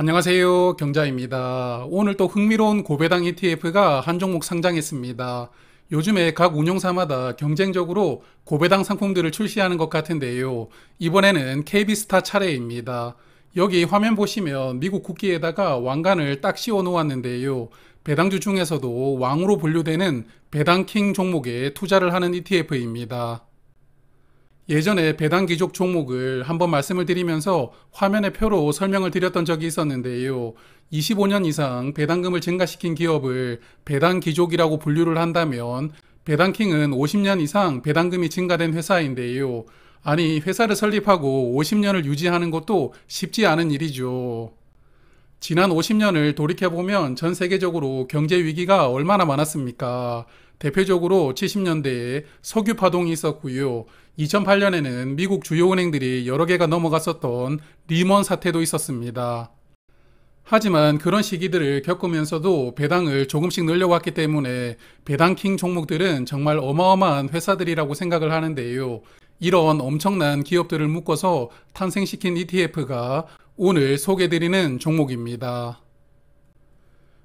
안녕하세요. 경자입니다. 오늘 또 흥미로운 고배당 ETF가 한 종목 상장했습니다. 요즘에 각 운용사마다 경쟁적으로 고배당 상품들을 출시하는 것 같은데요. 이번에는 KB스타 차례입니다. 여기 화면 보시면 미국 국기에다가 왕관을 딱 씌워 놓았는데요. 배당주 중에서도 왕으로 분류되는 배당킹 종목에 투자를 하는 ETF입니다. 예전에 배당 귀족 종목을 한번 말씀을 드리면서 화면의 표로 설명을 드렸던 적이 있었는데요. 25년 이상 배당금을 증가시킨 기업을 배당 귀족이라고 분류를 한다면 배당킹은 50년 이상 배당금이 증가된 회사인데요. 아니, 회사를 설립하고 50년을 유지하는 것도 쉽지 않은 일이죠. 지난 50년을 돌이켜보면 전 세계적으로 경제 위기가 얼마나 많았습니까? 대표적으로 70년대에 석유 파동이 있었고요. 2008년에는 미국 주요 은행들이 여러 개가 넘어갔었던 리먼 사태도 있었습니다. 하지만 그런 시기들을 겪으면서도 배당을 조금씩 늘려왔기 때문에 배당킹 종목들은 정말 어마어마한 회사들이라고 생각을 하는데요. 이런 엄청난 기업들을 묶어서 탄생시킨 ETF가 오늘 소개드리는 종목입니다.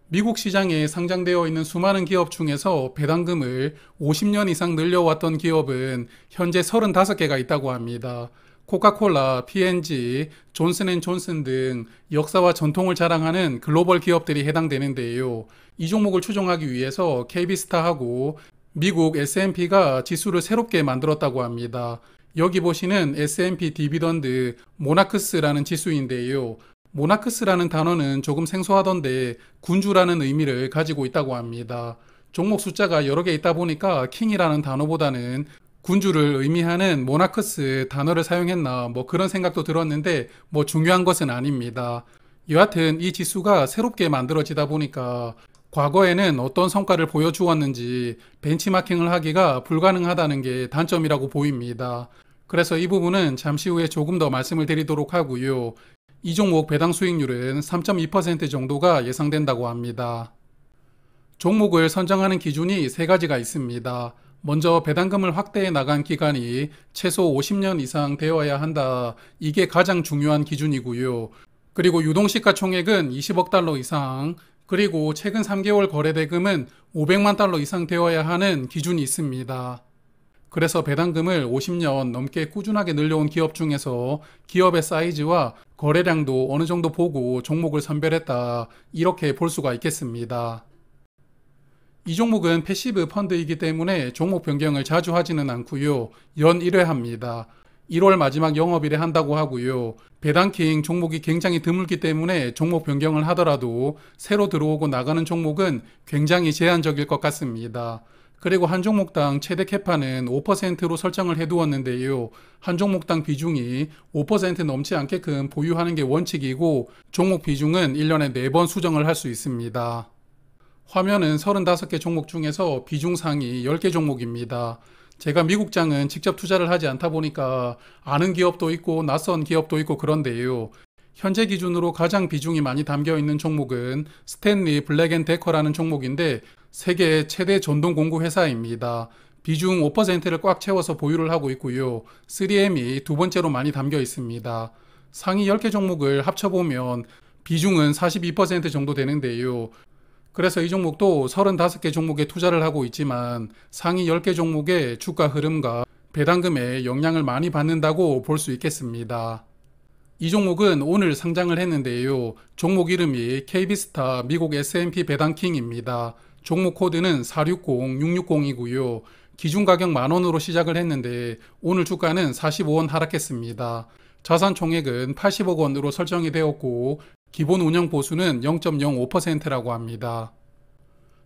미국 시장에 상장되어 있는 수많은 기업 중에서 배당금을 50년 이상 늘려왔던 기업은 현재 35개가 있다고 합니다. 코카콜라, P&G, 존슨앤존슨 등 역사와 전통을 자랑하는 글로벌 기업들이 해당되는데요. 이 종목을 추종하기 위해서 KB스타하고 미국 S&P가 지수를 새롭게 만들었다고 합니다. 여기 보시는 S&P 디비던드 모나크스라는 지수인데요. 모나크스라는 단어는 조금 생소하던데 군주라는 의미를 가지고 있다고 합니다. 종목 숫자가 여러 개 있다 보니까 킹이라는 단어보다는 군주를 의미하는 모나크스 단어를 사용했나 그런 생각도 들었는데 중요한 것은 아닙니다. 여하튼 이 지수가 새롭게 만들어지다 보니까 과거에는 어떤 성과를 보여주었는지 벤치마킹을 하기가 불가능하다는 게 단점이라고 보입니다. 그래서 이 부분은 잠시 후에 조금 더 말씀을 드리도록 하고요. 이 종목 배당 수익률은 3.2% 정도가 예상된다고 합니다. 종목을 선정하는 기준이 세 가지가 있습니다. 먼저 배당금을 확대해 나간 기간이 최소 50년 이상 되어야 한다. 이게 가장 중요한 기준이고요. 그리고 유동시가총액은 20억 달러 이상, 그리고 최근 3개월 거래대금은 500만 달러 이상 되어야 하는 기준이 있습니다. 그래서 배당금을 50년 넘게 꾸준하게 늘려온 기업 중에서 기업의 사이즈와 거래량도 어느 정도 보고 종목을 선별했다, 이렇게 볼 수가 있겠습니다. 이 종목은 패시브 펀드이기 때문에 종목 변경을 자주 하지는 않고요. 연 1회 합니다. 1월 마지막 영업일에 한다고 하고요. 배당킹 종목이 굉장히 드물기 때문에 종목 변경을 하더라도 새로 들어오고 나가는 종목은 굉장히 제한적일 것 같습니다. 그리고 한 종목당 최대 캐파는 5%로 설정을 해두었는데요. 한 종목당 비중이 5% 넘지 않게끔 보유하는 게 원칙이고 종목 비중은 1년에 4번 수정을 할 수 있습니다. 화면은 35개 종목 중에서 비중 상위 10개 종목입니다. 제가 미국장은 직접 투자를 하지 않다 보니까 아는 기업도 있고 낯선 기업도 있고 그런데요. 현재 기준으로 가장 비중이 많이 담겨 있는 종목은 스탠리 블랙앤데커라는 종목인데 세계 최대 전동 공구 회사입니다. 비중 5%를 꽉 채워서 보유를 하고 있고요. 3M이 두 번째로 많이 담겨 있습니다. 상위 10개 종목을 합쳐보면 비중은 42% 정도 되는데요. 그래서 이 종목도 35개 종목에 투자를 하고 있지만 상위 10개 종목의 주가 흐름과 배당금에 영향을 많이 받는다고 볼 수 있겠습니다. 이 종목은 오늘 상장을 했는데요. 종목 이름이 KB스타 미국 S&P 배당킹입니다. 종목 코드는 460660이고요. 기준 가격 10,000원으로 시작을 했는데 오늘 주가는 45원 하락했습니다. 자산 총액은 80억 원으로 설정이 되었고 기본 운영 보수는 0.05%라고 합니다.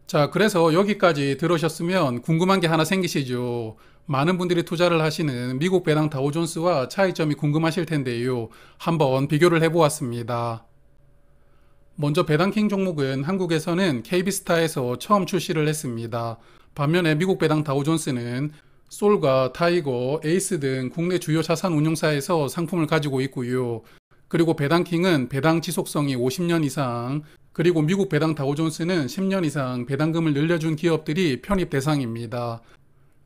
자, 그래서 여기까지 들으셨으면 궁금한 게 하나 생기시죠? 많은 분들이 투자를 하시는 미국 배당 다우존스와 차이점이 궁금하실 텐데요. 한번 비교를 해보았습니다. 먼저 배당킹 종목은 한국에서는 KB스타에서 처음 출시를 했습니다. 반면에 미국 배당 다우존스는 솔과 타이거, 에이스 등 국내 주요 자산 운용사에서 상품을 가지고 있고요. 그리고 배당킹은 배당 지속성이 50년 이상, 그리고 미국 배당 다우존스는 10년 이상 배당금을 늘려준 기업들이 편입 대상입니다.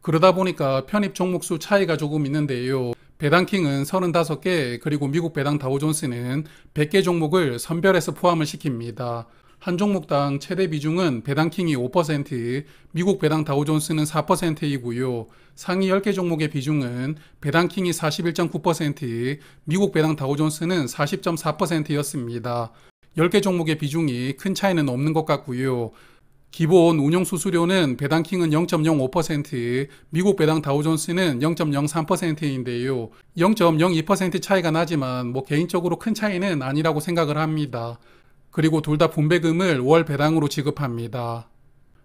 그러다 보니까 편입 종목 수 차이가 조금 있는데요. 배당킹은 35개, 그리고 미국 배당 다우존스는 100개 종목을 선별해서 포함을 시킵니다. 한 종목당 최대 비중은 배당킹이 5%, 미국 배당 다우존스는 4%이고요. 상위 10개 종목의 비중은 배당킹이 41.9%, 미국 배당 다우존스는 40.4%였습니다. 10개 종목의 비중이 큰 차이는 없는 것 같고요. 기본 운용 수수료는 배당킹은 0.05%, 미국 배당 다우존스는 0.03%인데요. 0.02% 차이가 나지만 개인적으로 큰 차이는 아니라고 생각을 합니다. 그리고 둘 다 분배금을 월 배당으로 지급합니다.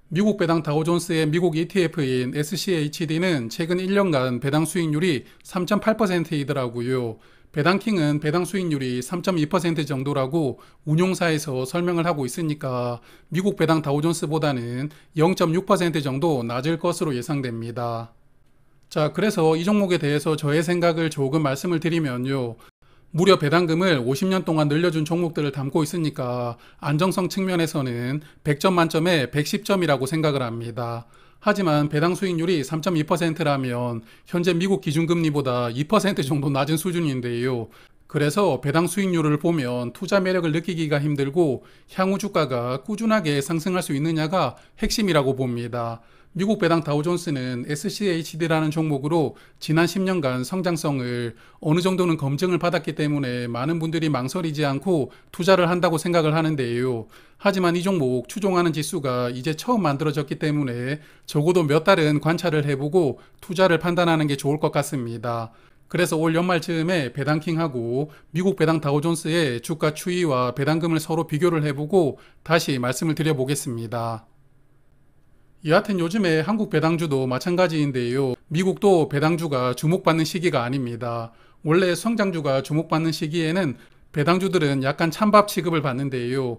미국 배당 다우존스의 미국 ETF인 SCHD는 최근 1년간 배당 수익률이 3.8%이더라고요. 배당킹은 배당 수익률이 3.2% 정도라고 운용사에서 설명을 하고 있으니까 미국 배당 다우존스보다는 0.6% 정도 낮을 것으로 예상됩니다. 자, 그래서 이 종목에 대해서 저의 생각을 조금 말씀을 드리면요. 무려 배당금을 50년 동안 늘려준 종목들을 담고 있으니까 안정성 측면에서는 100점 만점에 110점이라고 생각을 합니다. 하지만 배당 수익률이 3.2%라면 현재 미국 기준금리보다 2% 정도 낮은 수준인데요. 그래서 배당 수익률을 보면 투자 매력을 느끼기가 힘들고 향후 주가가 꾸준하게 상승할 수 있느냐가 핵심이라고 봅니다. 미국 배당 다우존스는 SCHD라는 종목으로 지난 10년간 성장성을 어느 정도는 검증을 받았기 때문에 많은 분들이 망설이지 않고 투자를 한다고 생각을 하는데요. 하지만 이 종목 추종하는 지수가 이제 처음 만들어졌기 때문에 적어도 몇 달은 관찰을 해보고 투자를 판단하는 게 좋을 것 같습니다. 그래서 올 연말쯤에 배당킹하고 미국 배당 다우존스의 주가 추이와 배당금을 서로 비교를 해보고 다시 말씀을 드려보겠습니다. 여하튼 요즘에 한국 배당주도 마찬가지인데요. 미국도 배당주가 주목받는 시기가 아닙니다. 원래 성장주가 주목받는 시기에는 배당주들은 약간 찬밥 취급을 받는데요.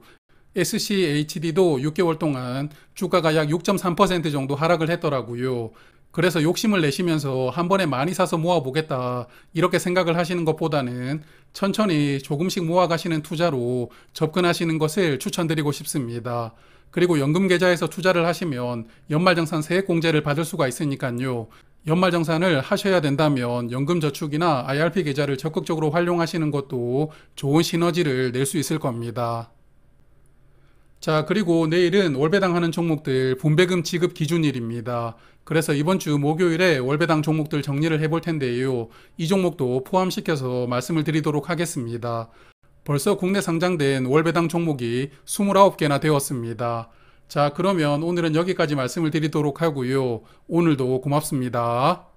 SCHD도 6개월 동안 주가가 약 6.3% 정도 하락을 했더라고요. 그래서 욕심을 내시면서 한 번에 많이 사서 모아보겠다 이렇게 생각을 하시는 것보다는 천천히 조금씩 모아가시는 투자로 접근하시는 것을 추천드리고 싶습니다. 그리고 연금계좌에서 투자를 하시면 연말정산 세액공제를 받을 수가 있으니까요. 연말정산을 하셔야 된다면 연금저축이나 IRP 계좌를 적극적으로 활용하시는 것도 좋은 시너지를 낼 수 있을 겁니다. 자, 그리고 내일은 월배당하는 종목들 분배금 지급 기준일입니다. 그래서 이번 주 목요일에 월배당 종목들 정리를 해볼 텐데요. 이 종목도 포함시켜서 말씀을 드리도록 하겠습니다. 벌써 국내 상장된 월배당 종목이 29개나 되었습니다. 자, 그러면 오늘은 여기까지 말씀을 드리도록 하고요. 오늘도 고맙습니다.